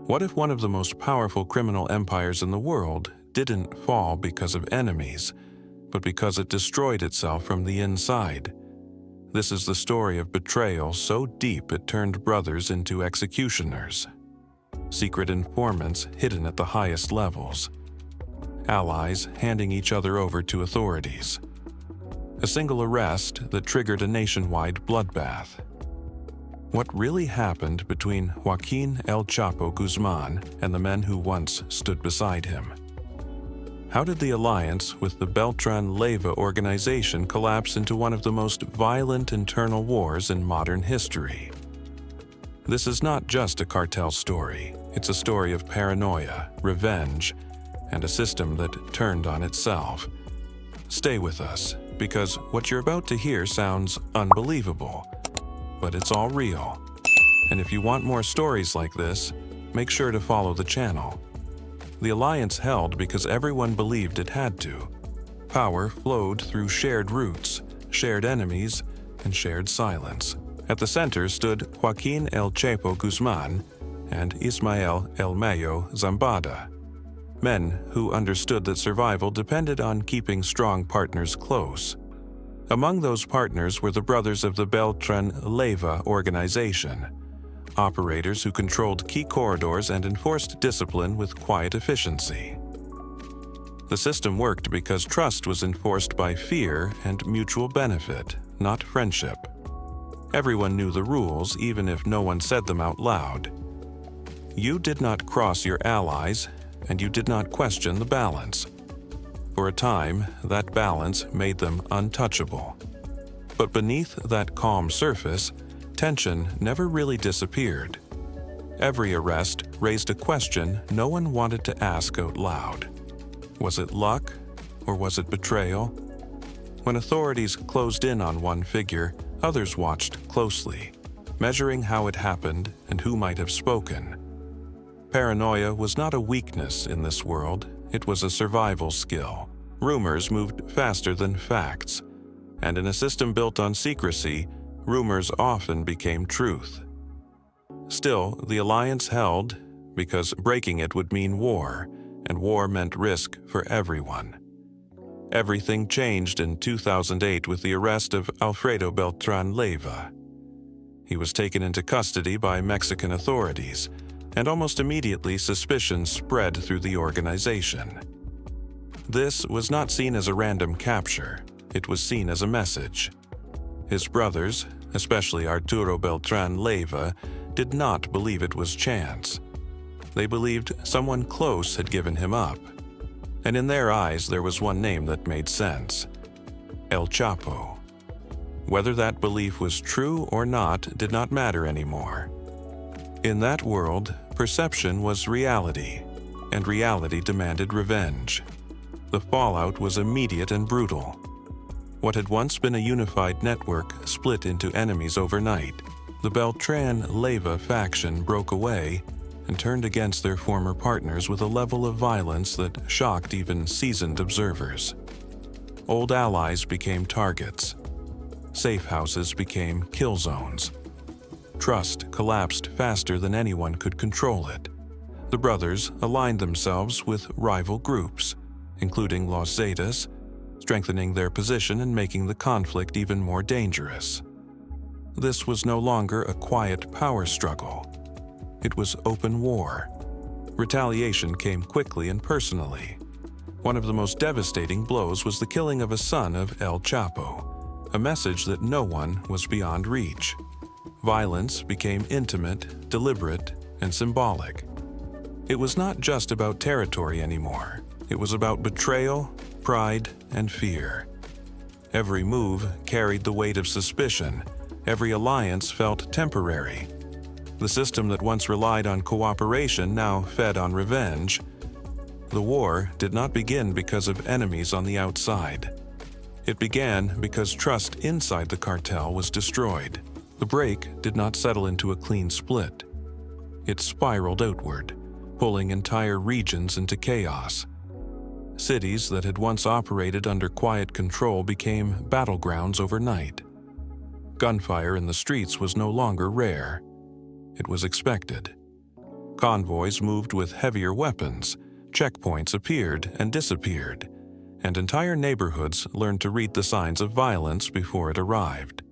What if one of the most powerful criminal empires in the world didn't fall because of enemies, but because it destroyed itself from the inside? This is the story of betrayal so deep it turned brothers into executioners. Secret informants hidden at the highest levels. Allies handing each other over to authorities. A single arrest that triggered a nationwide bloodbath. What really happened between Joaquin El Chapo Guzman and the men who once stood beside him? How did the alliance with the Beltran Leyva organization collapse into one of the most violent internal wars in modern history? This is not just a cartel story. It's a story of paranoia, revenge, and a system that turned on itself. Stay with us, because what you're about to hear sounds unbelievable, but it's all real. And if you want more stories like this, make sure to follow the channel. The alliance held because everyone believed it had to. Power flowed through shared roots, shared enemies, and shared silence. At the center stood Joaquin El Chapo Guzman and Ismael El Mayo Zambada, men who understood that survival depended on keeping strong partners close. Among those partners were the brothers of the Beltran Leyva organization, operators who controlled key corridors and enforced discipline with quiet efficiency. The system worked because trust was enforced by fear and mutual benefit, not friendship. Everyone knew the rules, even if no one said them out loud. You did not cross your allies, and you did not question the balance. For a time, that balance made them untouchable. But beneath that calm surface, tension never really disappeared. Every arrest raised a question no one wanted to ask out loud. Was it luck, or was it betrayal? When authorities closed in on one figure, others watched closely, measuring how it happened and who might have spoken. Paranoia was not a weakness in this world. It was a survival skill. Rumors moved faster than facts, and in a system built on secrecy, rumors often became truth. Still, the alliance held because breaking it would mean war, and war meant risk for everyone. Everything changed in 2008 with the arrest of Alfredo Beltran Leyva. He was taken into custody by Mexican authorities, and almost immediately suspicion spread through the organization. This was not seen as a random capture, it was seen as a message. His brothers, especially Arturo Beltran Leyva, did not believe it was chance. They believed someone close had given him up. And in their eyes there was one name that made sense: El Chapo. Whether that belief was true or not did not matter anymore. In that world, perception was reality, and reality demanded revenge. The fallout was immediate and brutal. What had once been a unified network split into enemies overnight. The Beltran Leyva faction broke away and turned against their former partners with a level of violence that shocked even seasoned observers. Old allies became targets. Safe houses became kill zones. Trust collapsed faster than anyone could control it. The brothers aligned themselves with rival groups, including Los Zetas, strengthening their position and making the conflict even more dangerous. This was no longer a quiet power struggle. It was open war. Retaliation came quickly and personally. One of the most devastating blows was the killing of a son of El Chapo, a message that no one was beyond reach. Violence became intimate, deliberate, and symbolic. It was not just about territory anymore. It was about betrayal, pride, and fear. Every move carried the weight of suspicion. Every alliance felt temporary. The system that once relied on cooperation now fed on revenge. The war did not begin because of enemies on the outside. It began because trust inside the cartel was destroyed. The break did not settle into a clean split. It spiraled outward, pulling entire regions into chaos. Cities that had once operated under quiet control became battlegrounds overnight. Gunfire in the streets was no longer rare. It was expected. Convoys moved with heavier weapons, checkpoints appeared and disappeared, and entire neighborhoods learned to read the signs of violence before it arrived.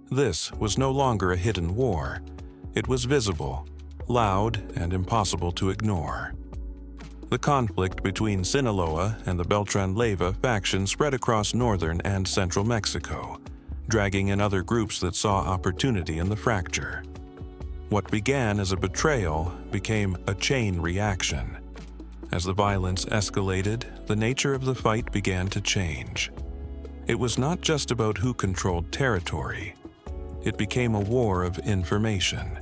This was no longer a hidden war. It was visible, loud, and impossible to ignore. The conflict between Sinaloa and the Beltran Leyva faction spread across northern and central Mexico, dragging in other groups that saw opportunity in the fracture. What began as a betrayal became a chain reaction. As the violence escalated, the nature of the fight began to change. It was not just about who controlled territory. It became a war of information.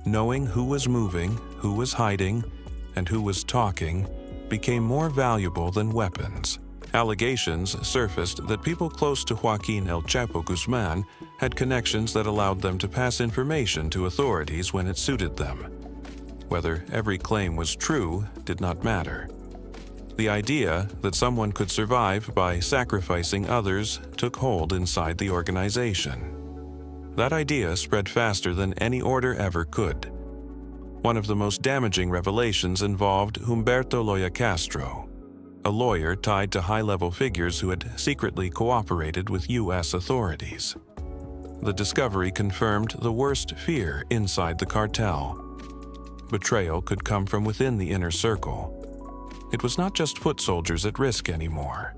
Knowing who was moving, who was hiding, and who was talking became more valuable than weapons. Allegations surfaced that people close to Joaquin El Chapo Guzman had connections that allowed them to pass information to authorities when it suited them. Whether every claim was true did not matter. The idea that someone could survive by sacrificing others took hold inside the organization. That idea spread faster than any order ever could. One of the most damaging revelations involved Humberto Loya Castro, a lawyer tied to high-level figures who had secretly cooperated with U.S. authorities. The discovery confirmed the worst fear inside the cartel. Betrayal could come from within the inner circle. It was not just foot soldiers at risk anymore.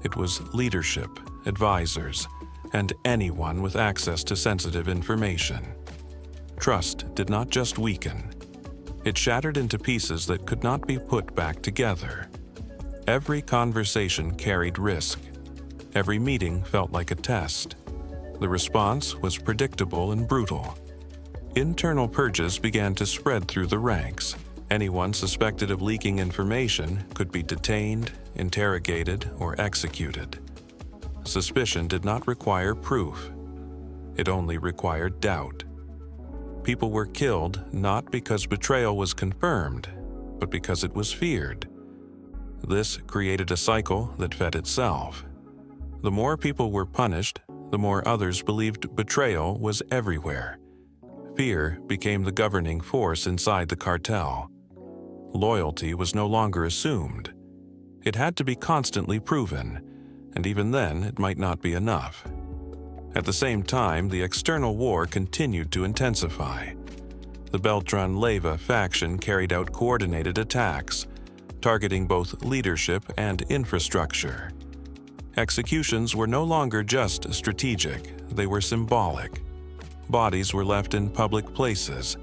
It was leadership, advisors, and anyone with access to sensitive information. Trust did not just weaken. It shattered into pieces that could not be put back together. Every conversation carried risk. Every meeting felt like a test. The response was predictable and brutal. Internal purges began to spread through the ranks. Anyone suspected of leaking information could be detained, interrogated, or executed. Suspicion did not require proof. It only required doubt. People were killed not because betrayal was confirmed, but because it was feared. This created a cycle that fed itself. The more people were punished, the more others believed betrayal was everywhere. Fear became the governing force inside the cartel. Loyalty was no longer assumed. It had to be constantly proven, and even then it might not be enough. At the same time, the external war continued to intensify. The Beltran Leyva faction carried out coordinated attacks, targeting both leadership and infrastructure. Executions were no longer just strategic, they were symbolic. Bodies were left in public places.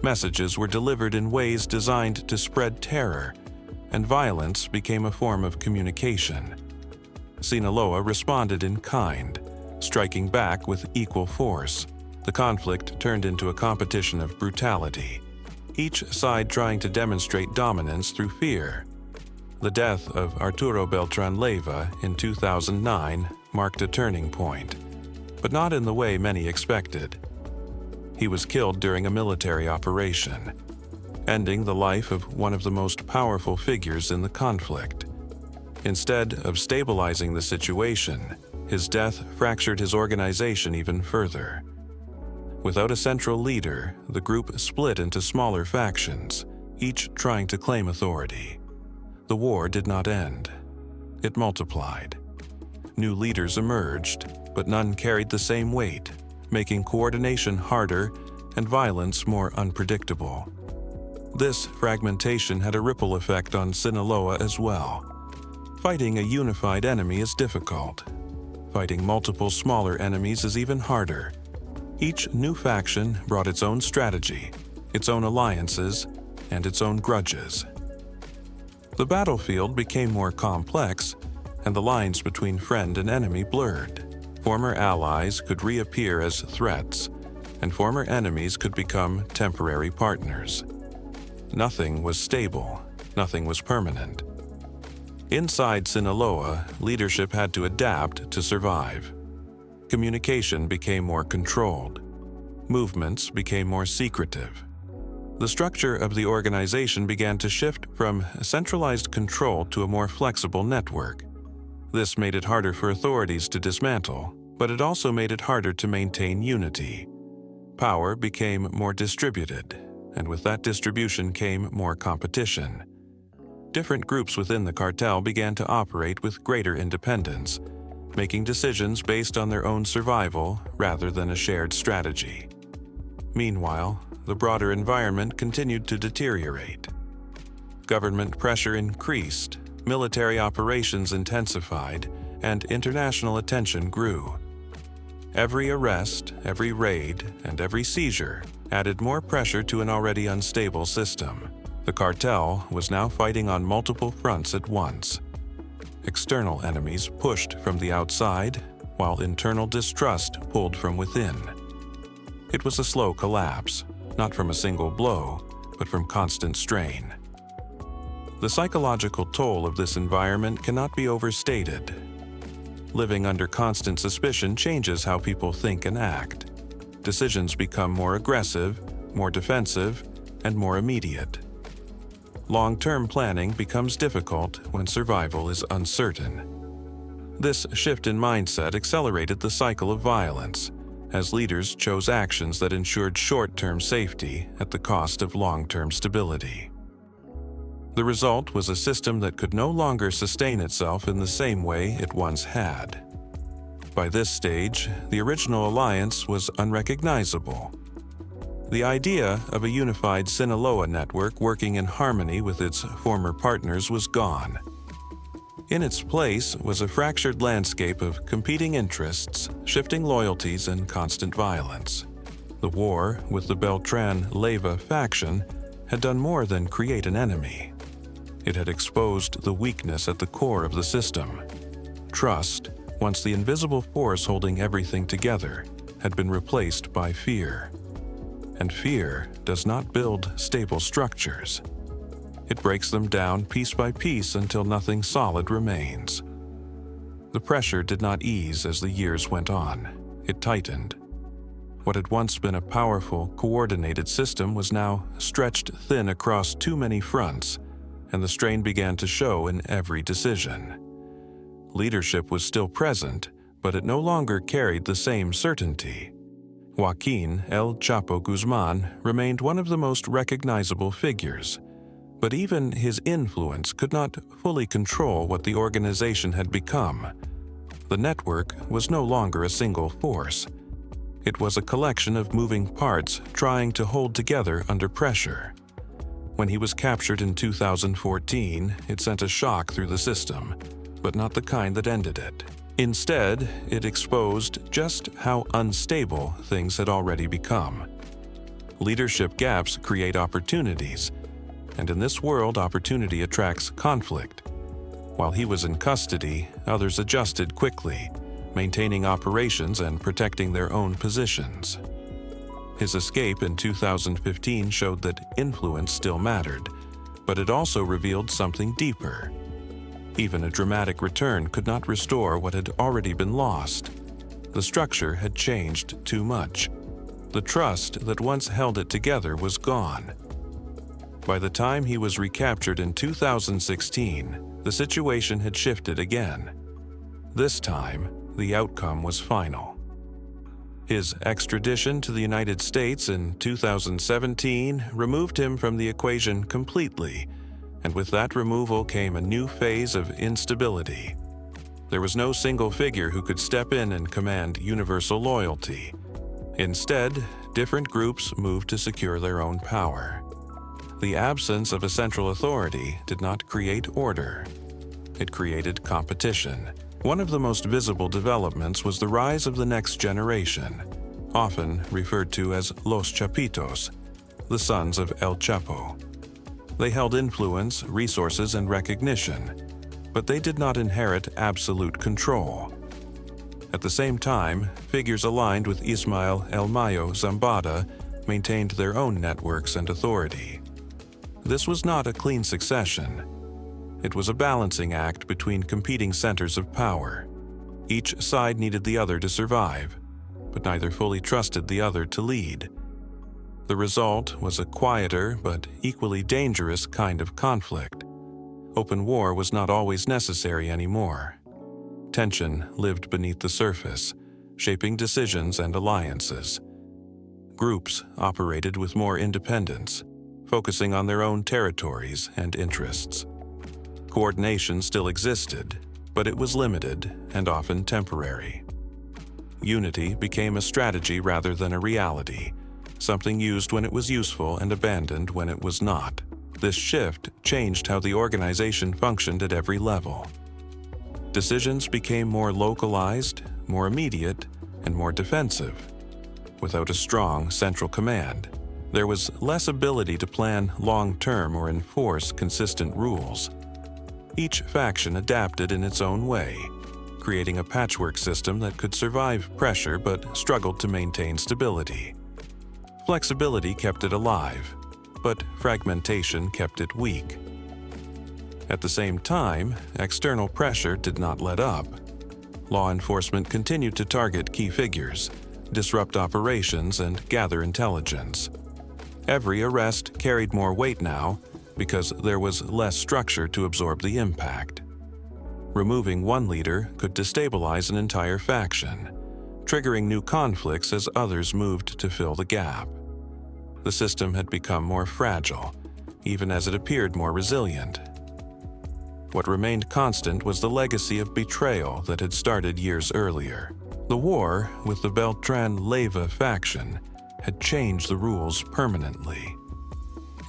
Messages were delivered in ways designed to spread terror, and violence became a form of communication. Sinaloa responded in kind, striking back with equal force. The conflict turned into a competition of brutality, each side trying to demonstrate dominance through fear. The death of Arturo Beltran Leyva in 2009 marked a turning point, but not in the way many expected. He was killed during a military operation, ending the life of one of the most powerful figures in the conflict. Instead of stabilizing the situation, his death fractured his organization even further. Without a central leader, the group split into smaller factions, each trying to claim authority. The war did not end. It multiplied. New leaders emerged, but none carried the same weight, making coordination harder and violence more unpredictable. This fragmentation had a ripple effect on Sinaloa as well. Fighting a unified enemy is difficult. Fighting multiple smaller enemies is even harder. Each new faction brought its own strategy, its own alliances, and its own grudges. The battlefield became more complex, and the lines between friend and enemy blurred. Former allies could reappear as threats, and former enemies could become temporary partners. Nothing was stable, nothing was permanent. Inside Sinaloa, leadership had to adapt to survive. Communication became more controlled. Movements became more secretive. The structure of the organization began to shift from centralized control to a more flexible network. This made it harder for authorities to dismantle, but it also made it harder to maintain unity. Power became more distributed, and with that distribution came more competition. Different groups within the cartel began to operate with greater independence, making decisions based on their own survival rather than a shared strategy. Meanwhile, the broader environment continued to deteriorate. Government pressure increased, military operations intensified, and international attention grew. Every arrest, every raid, and every seizure added more pressure to an already unstable system. The cartel was now fighting on multiple fronts at once. External enemies pushed from the outside, while internal distrust pulled from within. It was a slow collapse, not from a single blow, but from constant strain. The psychological toll of this environment cannot be overstated. Living under constant suspicion changes how people think and act. Decisions become more aggressive, more defensive, and more immediate. Long-term planning becomes difficult when survival is uncertain. This shift in mindset accelerated the cycle of violence, as leaders chose actions that ensured short-term safety at the cost of long-term stability. The result was a system that could no longer sustain itself in the same way it once had. By this stage, the original alliance was unrecognizable. The idea of a unified Sinaloa network working in harmony with its former partners was gone. In its place was a fractured landscape of competing interests, shifting loyalties, and constant violence. The war with the Beltran-Leyva faction had done more than create an enemy. It had exposed the weakness at the core of the system. Trust, once the invisible force holding everything together, had been replaced by fear. And fear does not build stable structures. It breaks them down piece by piece until nothing solid remains. The pressure did not ease as the years went on. It tightened. What had once been a powerful, coordinated system was now stretched thin across too many fronts, and the strain began to show in every decision. Leadership was still present, but it no longer carried the same certainty. Joaquin El Chapo Guzman remained one of the most recognizable figures, but even his influence could not fully control what the organization had become. The network was no longer a single force. It was a collection of moving parts trying to hold together under pressure. When he was captured in 2014, it sent a shock through the system, but not the kind that ended it. Instead, it exposed just how unstable things had already become. Leadership gaps create opportunities, and in this world, opportunity attracts conflict. While he was in custody, others adjusted quickly, maintaining operations and protecting their own positions. His escape in 2015 showed that influence still mattered, but it also revealed something deeper. Even a dramatic return could not restore what had already been lost. The structure had changed too much. The trust that once held it together was gone. By the time he was recaptured in 2016, the situation had shifted again. This time, the outcome was final. His extradition to the United States in 2017 removed him from the equation completely, and with that removal came a new phase of instability. There was no single figure who could step in and command universal loyalty. Instead, different groups moved to secure their own power. The absence of a central authority did not create order. It created competition. One of the most visible developments was the rise of the next generation, often referred to as Los Chapitos, the sons of El Chapo. They held influence, resources, and recognition, but they did not inherit absolute control. At the same time, figures aligned with Ismael El Mayo Zambada maintained their own networks and authority. This was not a clean succession. It was a balancing act between competing centers of power. Each side needed the other to survive, but neither fully trusted the other to lead. The result was a quieter but equally dangerous kind of conflict. Open war was not always necessary anymore. Tension lived beneath the surface, shaping decisions and alliances. Groups operated with more independence, focusing on their own territories and interests. Coordination still existed, but it was limited and often temporary. Unity became a strategy rather than a reality, something used when it was useful and abandoned when it was not. This shift changed how the organization functioned at every level. Decisions became more localized, more immediate, and more defensive. Without a strong central command, there was less ability to plan long-term or enforce consistent rules. Each faction adapted in its own way, creating a patchwork system that could survive pressure but struggled to maintain stability. Flexibility kept it alive, but fragmentation kept it weak. At the same time, external pressure did not let up. Law enforcement continued to target key figures, disrupt operations, and gather intelligence. Every arrest carried more weight now because there was less structure to absorb the impact. Removing one leader could destabilize an entire faction, triggering new conflicts as others moved to fill the gap. The system had become more fragile, even as it appeared more resilient. What remained constant was the legacy of betrayal that had started years earlier. The war with the Beltran-Leyva faction had changed the rules permanently.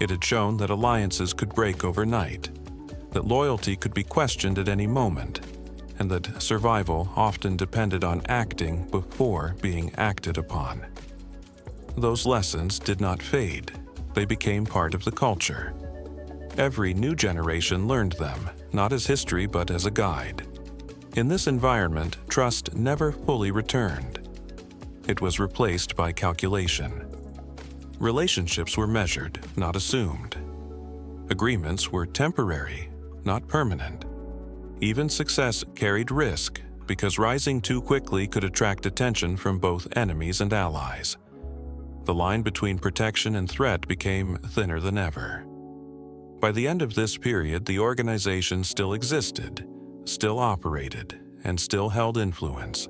It had shown that alliances could break overnight, that loyalty could be questioned at any moment, and that survival often depended on acting before being acted upon. Those lessons did not fade. They became part of the culture. Every new generation learned them, not as history but as a guide. In this environment, trust never fully returned. It was replaced by calculation. Relationships were measured, not assumed. Agreements were temporary, not permanent. Even success carried risk because rising too quickly could attract attention from both enemies and allies. The line between protection and threat became thinner than ever. By the end of this period, the organization still existed, still operated, and still held influence.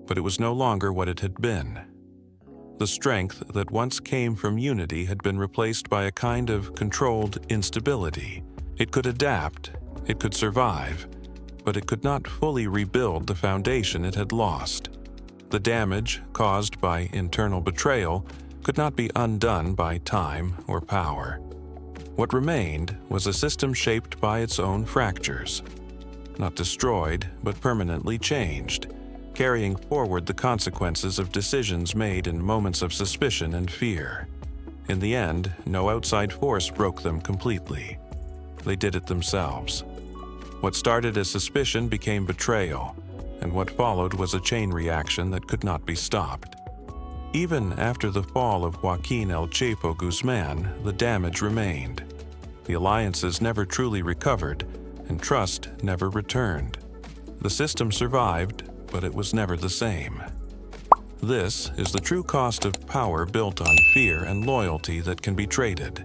But it was no longer what it had been. The strength that once came from unity had been replaced by a kind of controlled instability. It could adapt, it could survive, but it could not fully rebuild the foundation it had lost. The damage caused by internal betrayal could not be undone by time or power. What remained was a system shaped by its own fractures, not destroyed, but permanently changed, carrying forward the consequences of decisions made in moments of suspicion and fear. In the end, no outside force broke them completely. They did it themselves. What started as suspicion became betrayal, and what followed was a chain reaction that could not be stopped. Even after the fall of Joaquin El Chapo Guzman, the damage remained. The alliances never truly recovered, and trust never returned. The system survived, but it was never the same. This is the true cost of power built on fear and loyalty that can be traded.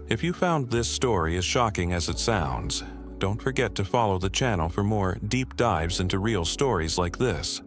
If you found this story as shocking as it sounds, don't forget to follow the channel for more deep dives into real stories like this.